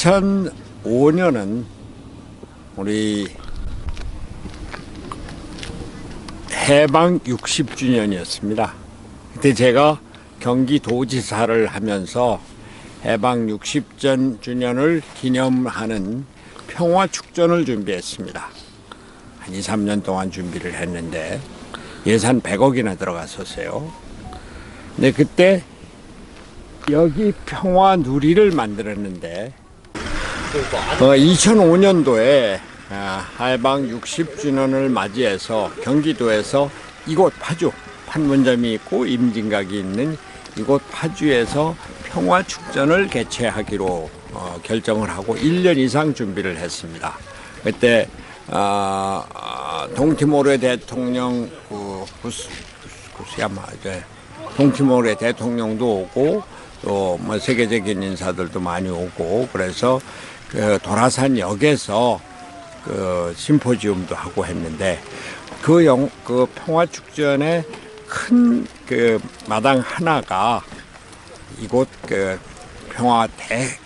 2005년은 우리 해방 60주년이었습니다. 그때 제가 경기도지사를 하면서 해방 60주년을 기념하는 평화축전을 준비했습니다. 한 2, 3년 동안 준비를 했는데 예산 100억이나 들어갔었어요. 근데 그때 여기 평화누리를 만들었는데 2005년도에 해방 60주년을 맞이해서 경기도에서 이곳 파주, 판문점이 있고 임진각이 있는 이곳 파주에서 평화축전을 개최하기로 결정을 하고 1년 이상 준비를 했습니다. 그때 동티모르 대통령 동티모르 대통령도 오고 또 뭐 세계적인 인사들도 많이 오고 그래서 그 도라산 역에서 그 심포지움도 하고 했는데 그 평화축전의 큰 그 마당 하나가 이곳 그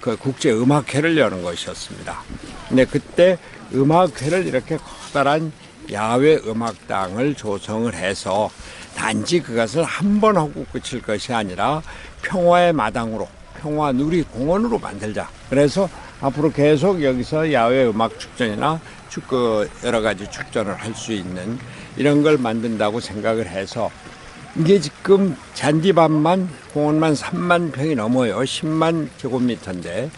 그 국제음악회를 여는 것이었습니다. 근데 그때 음악회를 이렇게 커다란 야외 음악당을 조성을 해서 단지 그것을 한 번 하고 끝일 것이 아니라 평화의 마당으로, 평화누리 공원으로 만들자. 그래서 앞으로 계속 여기서 야외 음악 축전이나 여러 가지 축전을 할 수 있는 이런 걸 만든다고 생각을 해서 이게 지금 잔디밭만 공원만 3만 평이 넘어요. 10만 제곱미터인데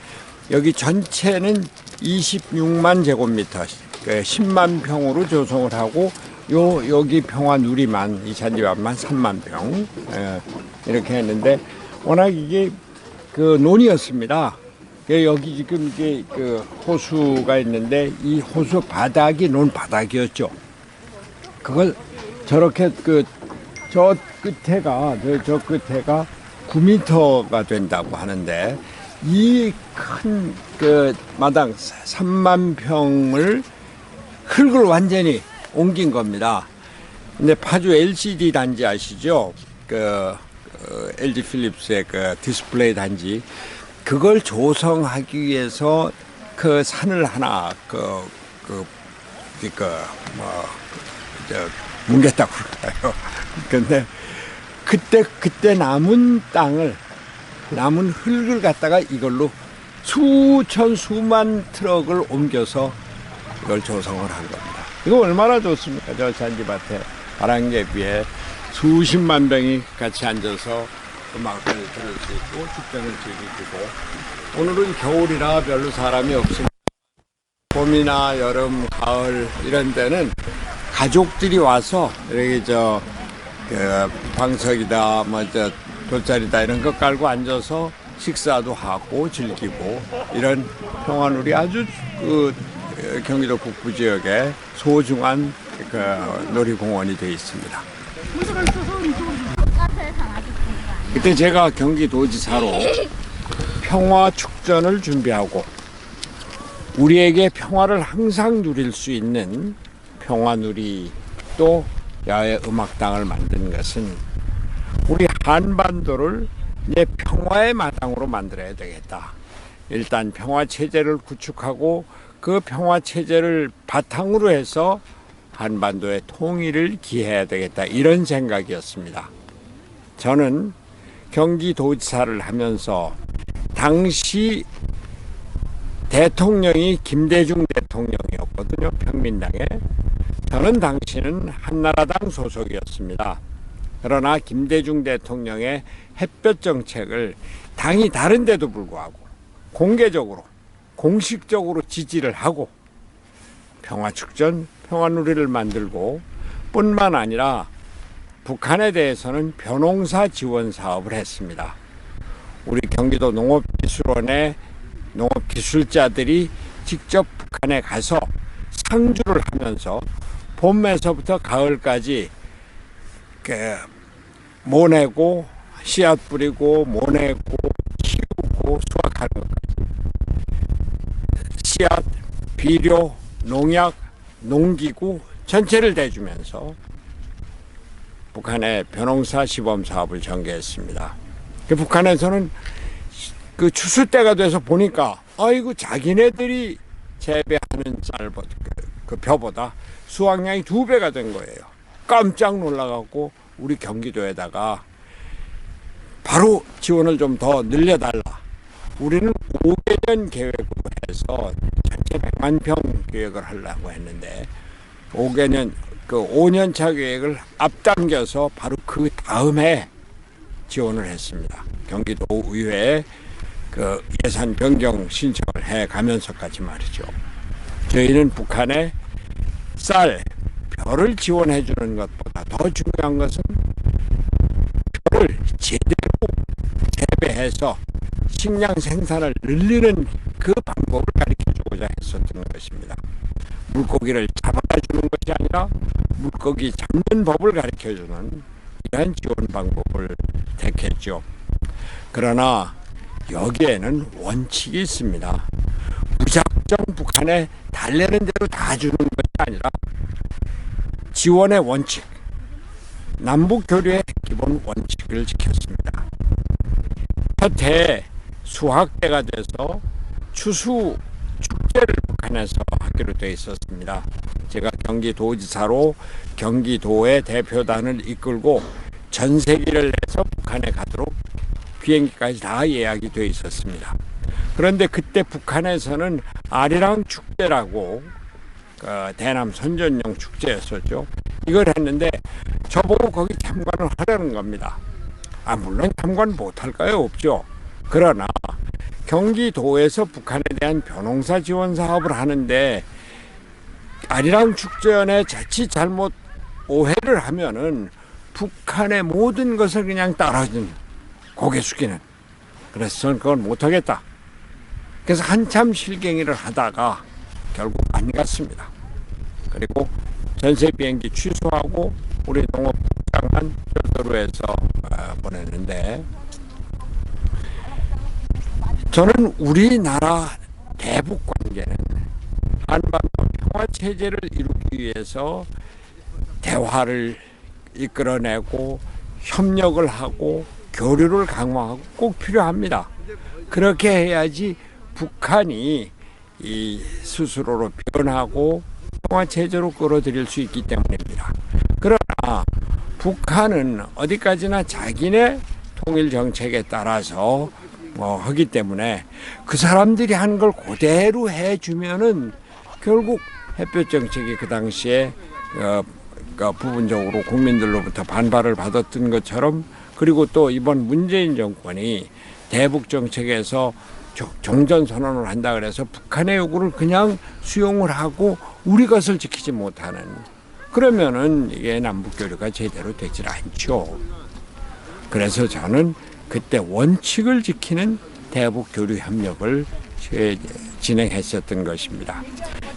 여기 전체는 26만 제곱미터, 10만 평으로 조성을 하고 여기 평화누리만 이 잔디밭만 3만 평 이렇게 했는데 워낙 이게 그 논이었습니다. 여기 지금 이게 그 호수가 있는데 이 호수 바닥이 논 바닥이었죠. 그걸 저렇게 저 끝에가 9m가 된다고 하는데 이 큰 그 마당 3만 평을 흙을 완전히 옮긴 겁니다. 근데 파주 LCD 단지 아시죠? LG 필립스의 그 디스플레이 단지 그걸 조성하기 위해서 그 산을 하나 뭉갰다고 그럴까요? 근데 그때 남은 땅을 남은 흙을 갖다가 이걸로 수만 트럭을 옮겨서 이걸 조성을 한 겁니다. 이거 얼마나 좋습니까? 저 잔디밭에 바람개비에 수십만 명이 같이 앉아서 음악을 들을 수 있고 축전을 즐기고 오늘은 겨울이라 별로 사람이 없습니다. 봄이나 여름, 가을 이런 데는 가족들이 와서 이렇게 방석이다, 돗자리다 이런 거 깔고 앉아서 식사도 하고 즐기고 이런 평화누리 아주 경기도 북부 지역에 소중한 놀이공원이 되어 있습니다. 그때 제가 경기도지사로 평화축전을 준비하고 우리에게 평화를 항상 누릴 수 있는 평화누리 또 야외 음악당을 만든 것은 우리 한반도를 이제 평화의 마당으로 만들어야 되겠다. 일단 평화체제를 구축하고 그 평화체제를 바탕으로 해서 한반도의 통일을 기해야 되겠다. 이런 생각이었습니다. 저는 경기도지사를 하면서 당시 대통령이 김대중 대통령이었거든요. 평민당에. 저는 당시는 한나라당 소속이었습니다. 그러나 김대중 대통령의 햇볕 정책을 당이 다른데도 불구하고 공개적으로 공식적으로 지지를 하고 평화축전, 평화누리를 만들고 뿐만 아니라 북한에 대해서는 벼농사 지원 사업을 했습니다. 우리 경기도 농업기술원의 농업기술자들이 직접 북한에 가서 상주를 하면서 봄에서부터 가을까지 모내고 씨앗 뿌리고 모내고 키우고 수확하는 것까지 씨앗, 비료, 농약, 농기구 전체를 대주면서 북한의 벼농사 시범 사업을 전개했습니다. 북한에서는 그 추수 때가 돼서 보니까 아이고 자기네들이 재배하는 쌀보다 그 벼보다 수확량이 2배가 된 거예요. 깜짝 놀라갖고 우리 경기도에다가 바로 지원을 좀 더 늘려달라. 우리는 5개년 계획으로 해서 전체 100만 평 계획을 하려고 했는데 5개년 그 5년차 계획을 앞당겨서 바로 그 다음에 지원을 했습니다. 경기도 의회에 그 예산 변경 신청을 해 가면서까지 말이죠. 저희는 북한에 쌀, 벼를 지원해 주는 것보다 더 중요한 것은 벼를 제대로 재배해서 식량 생산을 늘리는 그 방법을 가르쳐 주고자 했었던 것입니다. 물고기를 잡아주는 것이 아니라 물고기 잡는 법을 가르쳐 주는 이러한 지원 방법을 택했죠. 그러나 여기에는 원칙이 있습니다. 무작정 북한에 달래는 대로 다 주는 것이 아니라 지원의 원칙, 남북 교류의 기본 원칙을 지켰습니다. 첫 해 수학 때가 돼서 추수 축제를 북한에서 하기로 되어 있었습니다. 제가 경기도지사로 경기도의 대표단을 이끌고 전세기를 내서 북한에 가도록 비행기까지 다 예약이 되어 있었습니다. 그런데 그때 북한에서는 아리랑 축제라고 그 대남 선전용 축제였었죠. 이걸 했는데 저보고 거기 참관을 하라는 겁니다. 물론 참관 못할까요? 없죠. 그러나 경기도에서 북한에 대한 벼농사 지원 사업을 하는데 아리랑 축제연에 자칫 잘못 오해를 하면은 북한의 모든 것을 그냥 따라준 고개 숙이는. 그래서 저는 그걸 못하겠다. 그래서 한참 실갱이를 하다가 결국 안 갔습니다. 그리고 전세 비행기 취소하고 우리 농업국장만 별도로 해서 보냈는데, 저는 우리나라 대북 관계는 한반도 평화 체제를 이루기 위해서 대화를 이끌어내고 협력을 하고 교류를 강화하고 꼭 필요합니다. 그렇게 해야지 북한이 이 스스로로 변하고 평화 체제로 끌어들일 수 있기 때문입니다. 그러나 북한은 어디까지나 자기네 통일 정책에 따라서 하기 때문에 그 사람들이 하는 걸 그대로 해주면은 결국 햇볕 정책이 그 당시에 부분적으로 국민들로부터 반발을 받았던 것처럼, 그리고 또 이번 문재인 정권이 대북 정책에서 종전 선언을 한다 그래서 북한의 요구를 그냥 수용을 하고 우리 것을 지키지 못하는, 그러면은 이게 남북 교류가 제대로 되질 않죠. 그래서 저는 그때 원칙을 지키는 대북 교류 협력을 진행했었던 것입니다.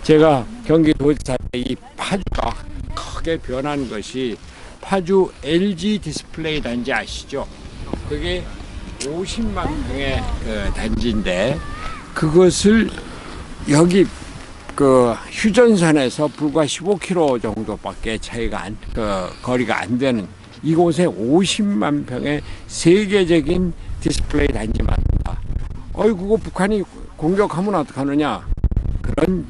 제가 경기도지사 때 이 파주가 크게 변한 것이 파주 LG 디스플레이 단지 아시죠? 그게 50만 평의 단지인데 그것을 여기 그 휴전선에서 불과 15km 정도밖에 차이가 거리가 안 되는 이곳에 50만 평의 세계적인 디스플레이 단지 만든다. 그거 북한이 공격하면 어떡하느냐, 그런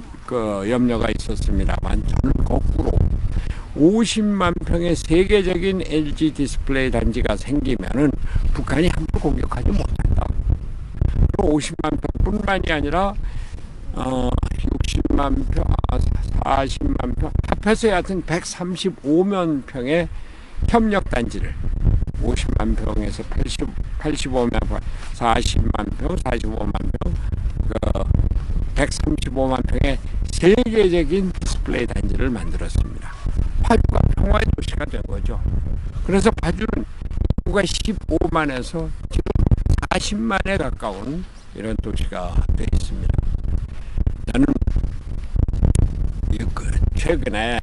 염려가 있었습니다만, 저는 거꾸로 50만 평의 세계적인 LG 디스플레이 단지가 생기면은 북한이 함부로 공격하지 못한다. 50만 평뿐만이 아니라 60만 평, 40만 평, 합해서 하여튼 135만 평의 협력 단지를 50만 평에서 85만 평, 40만 평, 45만 평, 135만 평의 세계적인 디스플레이 단지를 만들었습니다. 파주가 평화의 도시가 된 거죠. 그래서 파주는 인구가 15만에서 지금 40만에 가까운 이런 도시가 되어 있습니다. 저는 최근에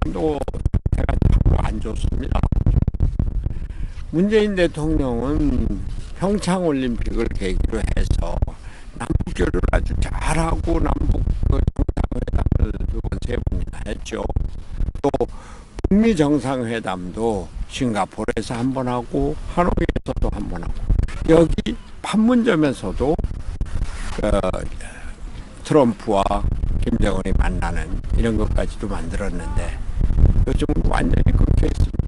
한반도 상태가 참 안 좋습니다. 문재인 대통령은 평창올림픽을 계기로 해서 남북교류를 아주 잘하고 남북 정상회담을 두 번, 세 번이나 했죠. 또 북미 정상회담도 싱가포르에서 한 번 하고 하노이에서도 한 번 하고, 여기 판문점에서도 트럼프와 김정은이 만나는 이런 것까지도 만들었는데 요즘은 완전히 끊겨 있습니다.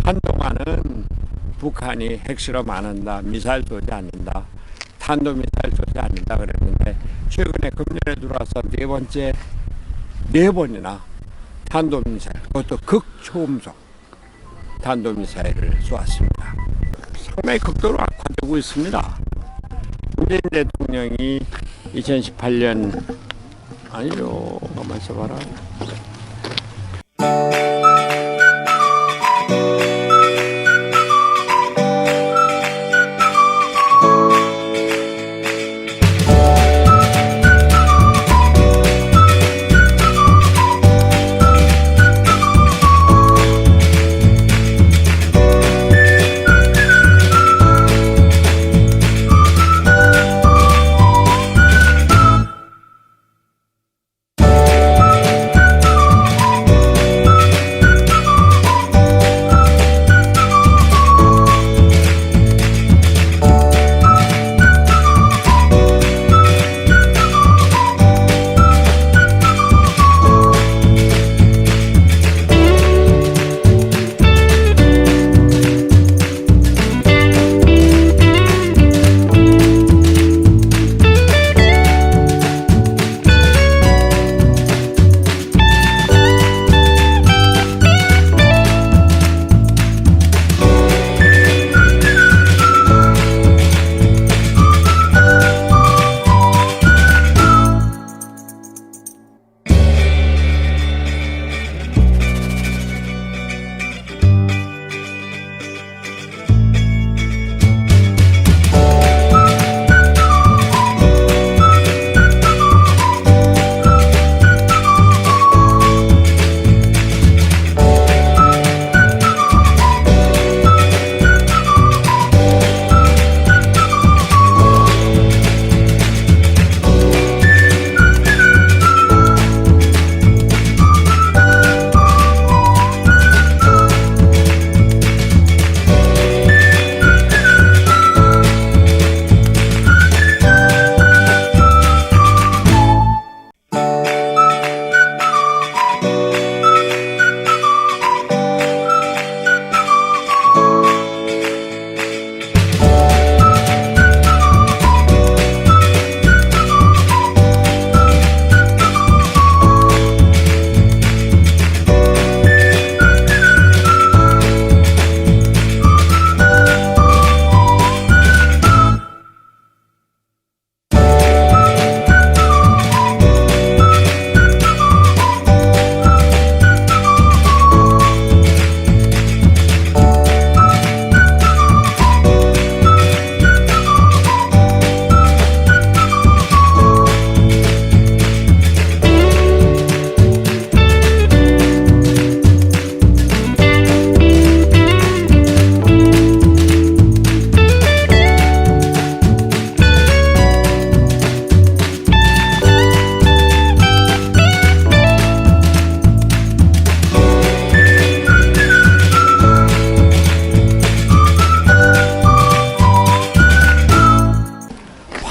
한동안은 북한이 핵실험 안 한다, 미사일 쏘지 않는다, 탄도미사일 쏘지 않는다 그랬는데 최근에 금년에 들어와서 네 번이나 탄도미사일, 그것도 극초음속 탄도미사일을 쏘았습니다. 상당히 극도로 악화되고 있습니다. 문재인 대통령이 2018년 아니요, 가만 있어봐라.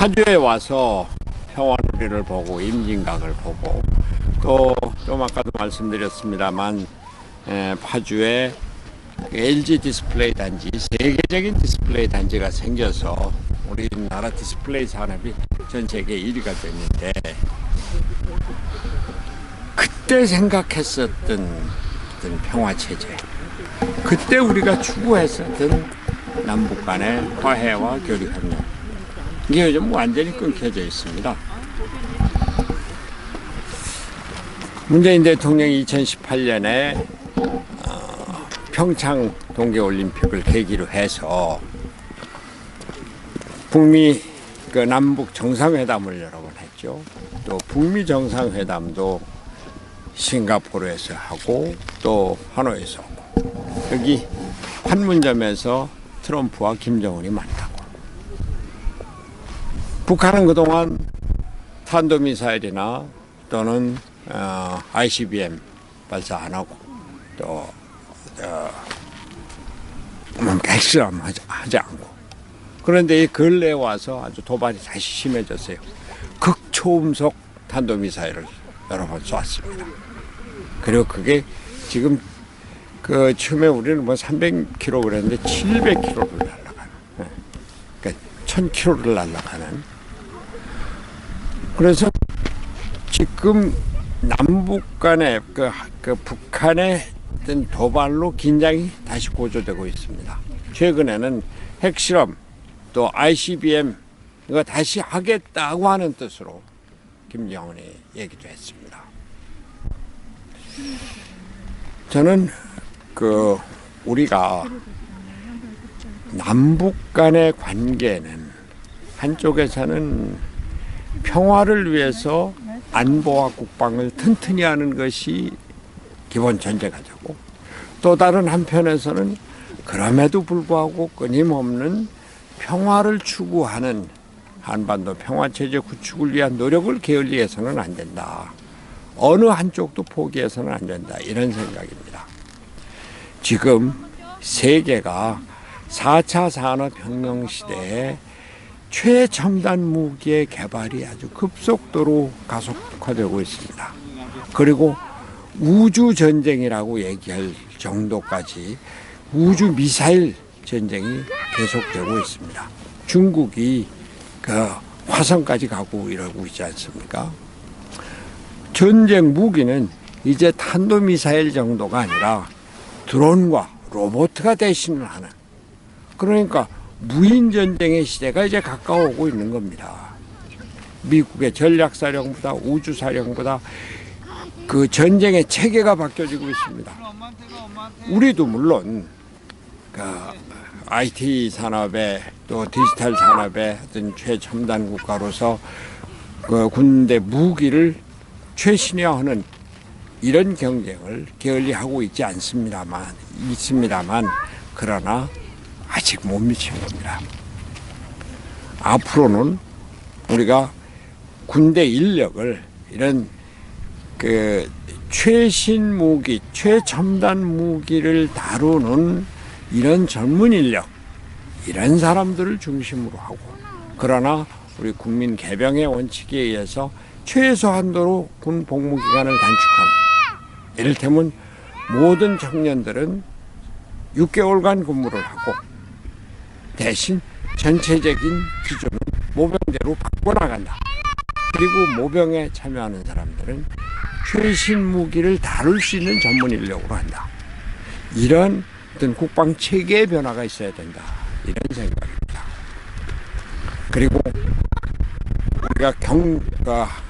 파주에 와서 평화누리를 보고 임진각을 보고 또 좀 아까도 말씀드렸습니다만 파주에 LG 디스플레이 단지, 세계적인 디스플레이 단지가 생겨서 우리나라 디스플레이 산업이 전 세계 1위가 됐는데 그때 생각했었던 어떤 평화체제, 그때 우리가 추구했었던 남북 간의 화해와 교류협력, 이게 요즘 완전히 끊겨져 있습니다. 문재인 대통령이 2018년에 평창 동계올림픽을 계기로 해서 북미 남북 정상회담을 여러 번 했죠. 또 북미 정상회담도 싱가포르에서 하고 또 하노이에서 하고, 여기 판문점에서 트럼프와 김정은이 만나고, 북한은 그동안 탄도미사일이나 또는 ICBM 발사 안 하고 또 핵실험 하지 않고 그런데 이 근래에 와서 아주 도발이 다시 심해졌어요. 극초음속 탄도미사일을 여러 번 쐈습니다. 그리고 그게 지금 그 처음에 우리는 뭐 300km 그랬는데 700km를 날아가는, 그러니까 1000km를 날아가는. 그래서 지금 남북 간의 그 북한의 어떤 도발로 긴장이 다시 고조되고 있습니다. 최근에는 핵실험 또 ICBM 이거 다시 하겠다고 하는 뜻으로 김정은이 얘기도 했습니다. 저는 우리가 남북 간의 관계는 한쪽에서는 평화를 위해서 안보와 국방을 튼튼히 하는 것이 기본 전제가되고, 또 다른 한편에서는 그럼에도 불구하고 끊임없는 평화를 추구하는 한반도 평화체제 구축을 위한 노력을 게을리해서는 안 된다. 어느 한쪽도 포기해서는 안 된다. 이런 생각입니다. 지금 세계가 4차 산업혁명 시대에 최첨단 무기의 개발이 아주 급속도로 가속화되고 있습니다. 그리고 우주전쟁이라고 얘기할 정도까지 우주 미사일 전쟁이 계속되고 있습니다. 중국이 화성까지 가고 이러고 있지 않습니까? 전쟁 무기는 이제 탄도미사일 정도가 아니라 드론과 로봇가 대신을 하는, 그러니까 무인전쟁의 시대가 이제 가까워오고 있는 겁니다. 미국의 전략사령부다, 우주사령부다, 그 전쟁의 체계가 바뀌어지고 있습니다. 우리도 물론 IT 산업에 또 디지털 산업의 어떤 최첨단 국가로서 그 군대 무기를 최신화하는 이런 경쟁을 게을리하고 있습니다만 그러나 아직 못 미친 겁니다. 앞으로는 우리가 군대 인력을 이런 그 최신 무기, 최첨단 무기를 다루는 이런 전문 인력, 이런 사람들을 중심으로 하고, 그러나 우리 국민 개병의 원칙에 의해서 최소한도로 군 복무 기간을 단축하는, 이를테면 모든 청년들은 6개월간 근무를 하고 대신 전체적인 기준은 모병대로 바꿔나간다. 그리고 모병에 참여하는 사람들은 최신 무기를 다룰 수 있는 전문 인력으로 한다. 이런 어떤 국방 체계의 변화가 있어야 된다. 이런 생각입니다. 그리고 우리가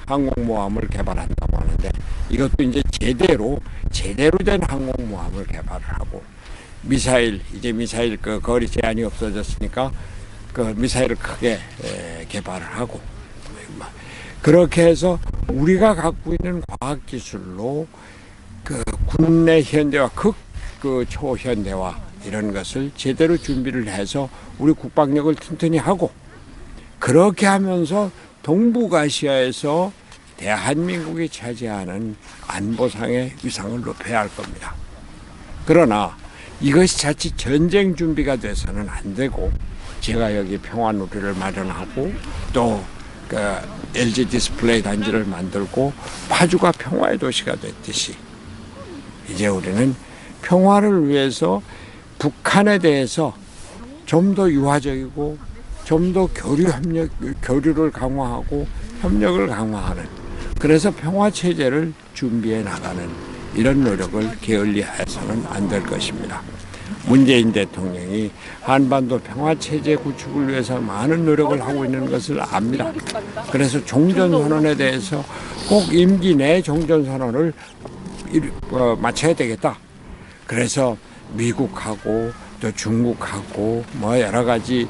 항공모함을 개발한다고 하는데, 이것도 이제 제대로 된 항공모함을 개발을 하고, 이제 미사일 그 거리 제한이 없어졌으니까 그 미사일을 크게 개발을 하고, 그렇게 해서 우리가 갖고 있는 과학 기술로 그 국내 현대화, 초현대화 이런 것을 제대로 준비를 해서 우리 국방력을 튼튼히 하고, 그렇게 하면서 동북아시아에서 대한민국이 차지하는 안보상의 위상을 높여야 할 겁니다. 그러나 이것이 자칫 전쟁 준비가 돼서는 안 되고, 제가 여기 평화누리를 마련하고 또 LG 디스플레이 단지를 만들고 파주가 평화의 도시가 됐듯이, 이제 우리는 평화를 위해서 북한에 대해서 좀 더 유화적이고 좀 더 교류를 강화하고 협력을 강화하는, 그래서 평화체제를 준비해 나가는 이런 노력을 게을리해서는 안 될 것입니다. 문재인 대통령이 한반도 평화체제 구축을 위해서 많은 노력을 하고 있는 것을 압니다. 그래서 종전선언에 대해서 꼭 임기 내 종전선언을 마쳐야 되겠다. 그래서 미국하고 또 중국하고 뭐 여러 가지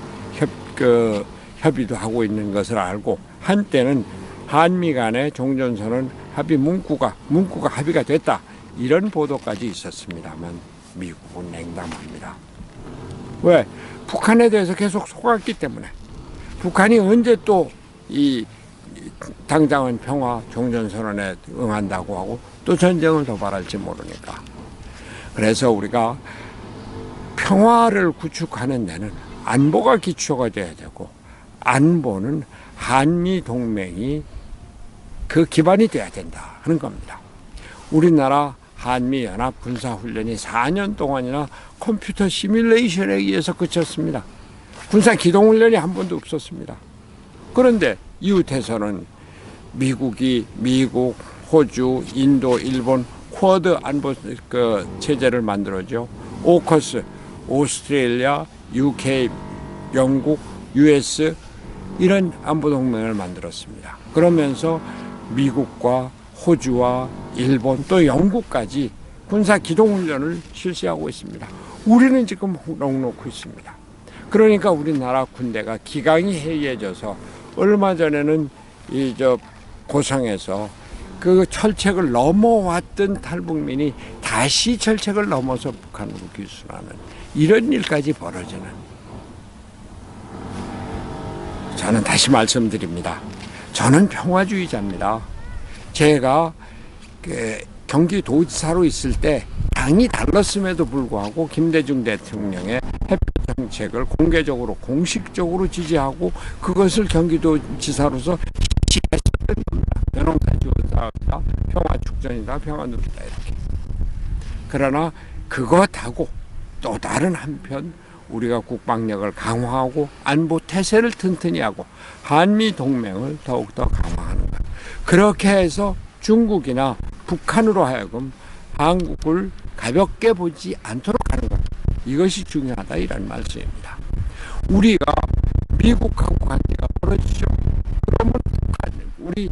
협의도 하고 있는 것을 알고, 한때는 한미 간의 종전선언 합의 문구가 합의가 됐다, 이런 보도까지 있었습니다만 미국은 냉담합니다. 왜? 북한에 대해서 계속 속았기 때문에. 북한이 언제 또 이 당장은 평화 종전선언에 응한다고 하고 또 전쟁을 도발할지 모르니까. 그래서 우리가 평화를 구축하는 데는 안보가 기초가 돼야 되고, 안보는 한미 동맹이 그 기반이 돼야 된다 하는 겁니다. 우리나라 한미연합 군사훈련이 4년 동안이나 컴퓨터 시뮬레이션에 의해서 그쳤습니다. 군사기동훈련이 한 번도 없었습니다. 그런데 이웃에서는 미국, 호주, 인도, 일본 쿼드 안보 체제를 만들었죠. 오커스, 오스트레일리아, UK, 영국, US 이런 안보 동맹을 만들었습니다. 그러면서 미국과 호주와 일본 또 영국까지 군사 기동훈련을 실시하고 있습니다. 우리는 지금 넉놓고 있습니다. 그러니까 우리나라 군대가 기강이 해이해져서 얼마 전에는 고성에서 그 철책을 넘어왔던 탈북민이 다시 철책을 넘어서 북한으로 귀순하는 이런 일까지 벌어지는, 저는 다시 말씀드립니다. 저는 평화주의자입니다. 제가 경기도지사로 있을 때 당이 달랐음에도 불구하고 김대중 대통령의 햇볕 정책을 공개적으로 공식적으로 지지하고 그것을 경기도지사로서 지지했었던 겁니다. 변호사 지원사업이다, 평화축전이다, 평화누리다 이렇게. 그러나 그것하고 또 다른 한편 우리가 국방력을 강화하고 안보 태세를 튼튼히 하고 한미 동맹을 더욱더 강화하는 것. 그렇게 해서 중국이나 북한으로 하여금 한국을 가볍게 보지 않도록 하는 것. 이것이 중요하다 이런 말씀입니다. 우리가 미국하고 관계가 벌어지죠. 그러면 북한, 우리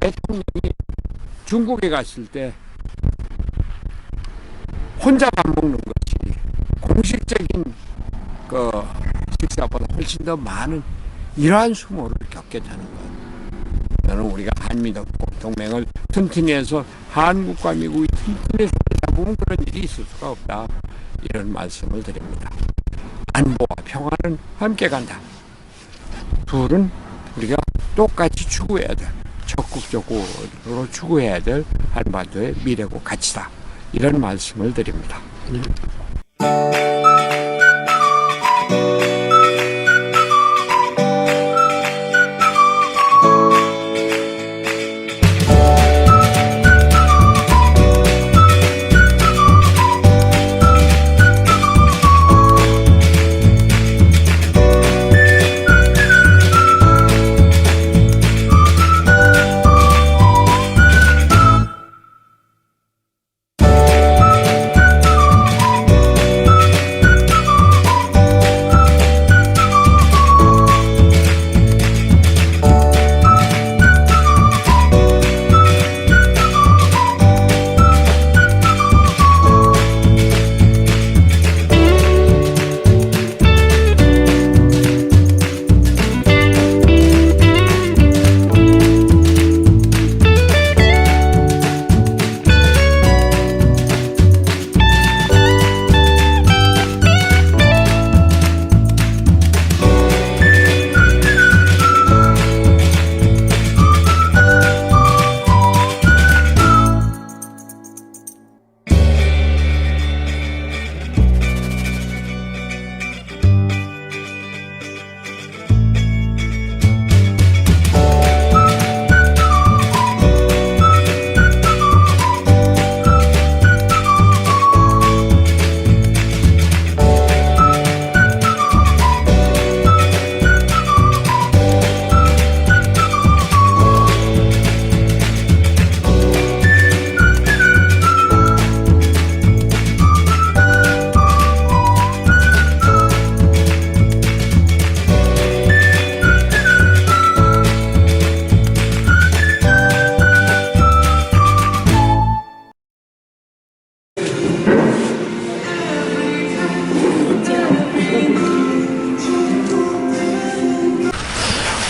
대통령이 중국에 갔을 때 혼자 밥 먹는 것이 공식적인 식사보다 훨씬 더 많은 이러한 수모를 겪게 되는 것. 저는 우리가 한미 동맹을 튼튼히 해서 한국과 미국이 튼튼히 손을 잡으면 그런 일이 있을 수가 없다. 이런 말씀을 드립니다. 안보와 평화는 함께 간다. 둘은 우리가 똑같이 추구해야 돼. 적극적으로 추구해야 될 한반도의 미래고 가치다. 이런 말씀을 드립니다.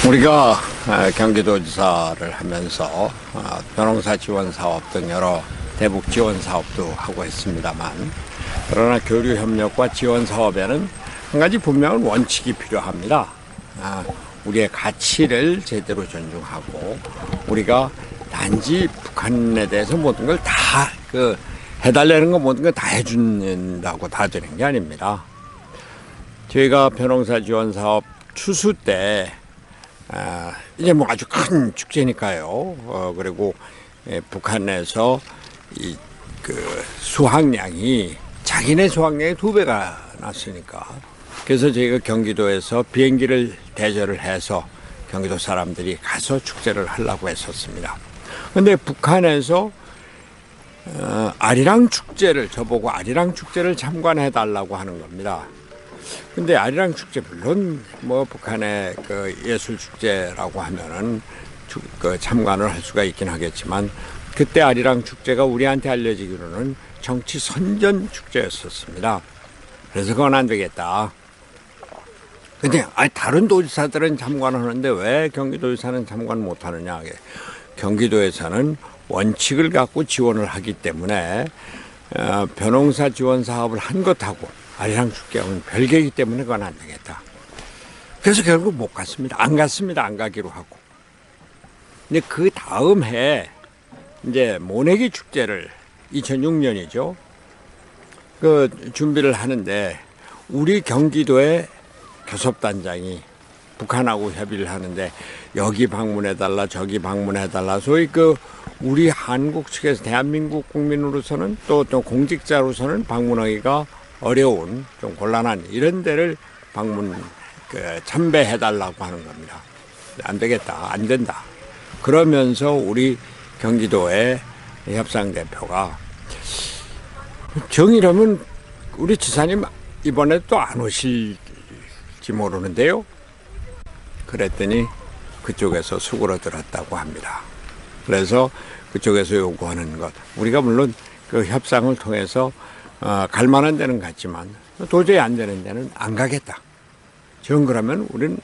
우리가 경기도지사를 하면서 벼농사 지원 사업 등 여러 대북 지원 사업도 하고 있습니다만, 그러나 교류 협력과 지원 사업에는 한 가지 분명한 원칙이 필요합니다. 우리의 가치를 제대로 존중하고 우리가 단지 북한에 대해서 모든 걸 다 해달라는 거 모든 걸 다 해준다고 다 되는 게 아닙니다. 저희가 벼농사 지원 사업 추수 때 이제 뭐 아주 큰 축제니까요. 그리고 북한에서 그 수확량이 자기네 수확량의 2배가 났으니까 그래서 저희가 경기도에서 비행기를 대절을 해서 경기도 사람들이 가서 축제를 하려고 했었습니다. 근데 북한에서 아리랑 축제를 저보고 아리랑 축제를 참관해 달라고 하는 겁니다. 근데 아리랑 축제 물론 뭐 북한의 그 예술 축제라고 하면은 그 참관을 할 수가 있긴 하겠지만 그때 아리랑 축제가 우리한테 알려지기로는 정치 선전 축제였었습니다. 그래서 그건 안 되겠다. 근데 다른 도지사들은 참관하는데 왜 경기도지사는 참관 못 하느냐. 경기도에서는 원칙을 갖고 지원을 하기 때문에 벼농사 지원 사업을 한 것하고 아리랑 축제는 별개이기 때문에 그건 안 되겠다. 그래서 결국 못 갔습니다. 안 갔습니다. 안 가기로 하고. 근데 그 다음 해 이제 모내기 축제를 2006년이죠. 그 준비를 하는데 우리 경기도의 교섭단장이 북한하고 협의를 하는데 여기 방문해달라 저기 방문해달라 소위 그 우리 한국 측에서 대한민국 국민으로서는 또 공직자로서는 방문하기가 어려운 좀 곤란한 이런 데를 참배해달라고 하는 겁니다. 안 되겠다, 안 된다. 그러면서 우리 경기도의 협상대표가 정이라면 우리 지사님 이번에 또 안 오실지 모르는데요. 그랬더니 그쪽에서 수그러들었다고 합니다. 그래서 그쪽에서 요구하는 것 우리가 물론 그 협상을 통해서 갈 만한 데는 갔지만 도저히 안 되는 데는 안 가겠다. 정 그러면 우리는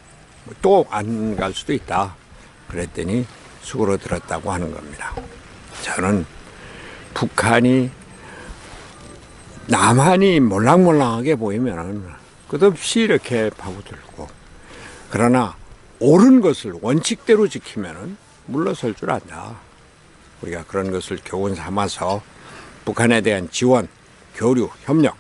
또 안 갈 수도 있다. 그랬더니 수그러들었다고 하는 겁니다. 저는 북한이 남한이 몰랑몰랑하게 보이면 끝없이 이렇게 파고들고 그러나 옳은 것을 원칙대로 지키면 물러설 줄 안다. 우리가 그런 것을 교훈 삼아서 북한에 대한 지원, 교류, 협력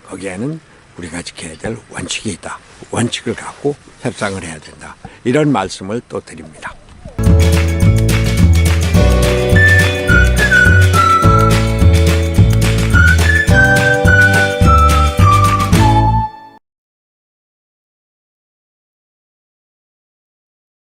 거기에는 우리가 지켜야 될 원칙이 있다. 원칙을 갖고 협상을 해야 된다. 이런 말씀을 또 드립니다.